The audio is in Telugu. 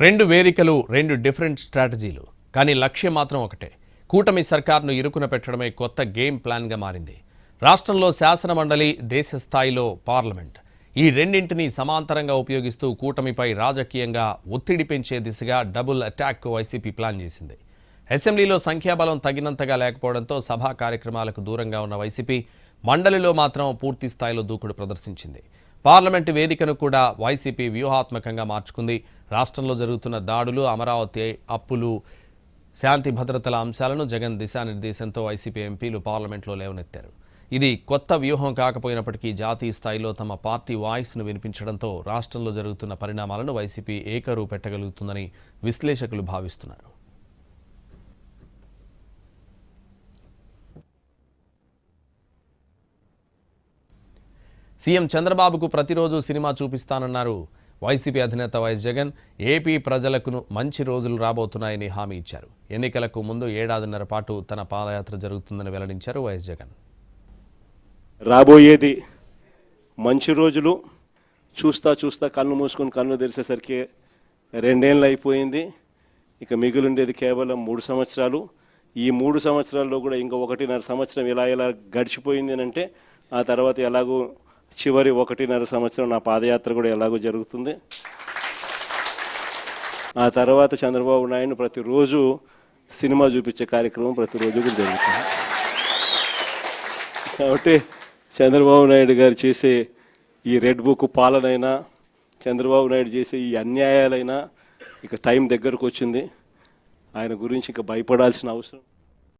రెండు వేదికలు, రెండు డిఫరెంట్ స్ట్రాటజీలు. కానీ లక్ష్యం మాత్రం ఒకటే. కూటమి సర్కార్ను ఇరుకున పెట్టడమే కొత్త గేమ్ ప్లాన్గా మారింది. రాష్ట్రంలో శాసనమండలి, దేశ స్థాయిలో పార్లమెంట్. ఈ రెండింటినీ సమాంతరంగా ఉపయోగిస్తూ కూటమిపై రాజకీయంగా ఒత్తిడి పెంచే దిశగా డబుల్ అటాక్ వైసీపీ ప్లాన్ చేసింది. అసెంబ్లీలో సంఖ్యాబలం తగినంతగా లేకపోవడంతో సభా కార్యక్రమాలకు దూరంగా ఉన్న వైసీపీ మండలిలో మాత్రం పూర్తి స్థాయిలో దూకుడు ప్రదర్శించింది. పార్లమెంటు వేదికను కూడా వైసీపీ వ్యూహాత్మకంగా మార్చుకుంది. రాష్ట్రంలో జరుగుతున్న దాడులు, అమరావతి అప్పులు, శాంతి భద్రతల అంశాలను జగన్ దిశానిర్దేశంతో వైసీపీ ఎంపీలు పార్లమెంట్లో లేవనెత్తారు. ఇది కొత్త వ్యూహం కాకపోయినప్పటికీ జాతీయ స్థాయిలో తమ పార్టీ వాయిస్ను వినిపించడంతో రాష్ట్రంలో జరుగుతున్న పరిణామాలను వైసీపీ ఏకరువు పెట్టగలుగుతుందని విశ్లేషకులు భావిస్తున్నారు. సీఎం చంద్రబాబుకు ప్రతిరోజు సినిమా చూపిస్తానన్నారు వైసీపీ అధినేత వైఎస్ జగన్. ఏపీ ప్రజలకు మంచి రోజులు రాబోతున్నాయని హామీ ఇచ్చారు. ఎన్నికలకు ముందు ఏడాదిన్నర పాటు తన పాదయాత్ర జరుగుతుందని వెల్లడించారు వైఎస్ జగన్. రాబోయేది మంచి రోజులు. చూస్తా కన్ను మూసుకొని కన్ను తెరిచేసరికి 2 ఏళ్ళు అయిపోయింది. ఇక మిగిలిండేది కేవలం 3 సంవత్సరాలు. ఈ 3 సంవత్సరాల్లో కూడా ఇంకా 1.5 సంవత్సరం ఇలా గడిచిపోయింది అంటే ఆ తర్వాత ఎలాగో చివరి 1.5 సంవత్సరం నా పాదయాత్ర కూడా ఎలాగో జరుగుతుంది. ఆ తర్వాత చంద్రబాబు నాయుడు ప్రతిరోజు సినిమా చూపించే కార్యక్రమం ప్రతిరోజు కూడా జరుగుతుంది. కాబట్టి చంద్రబాబు నాయుడు గారు చేసే ఈ రెడ్ బుక్ పాలనైనా, చంద్రబాబు నాయుడు చేసే ఈ అన్యాయాలైనా ఇక టైం దగ్గరకు వచ్చింది. ఆయన గురించి ఇక భయపడాల్సిన అవసరం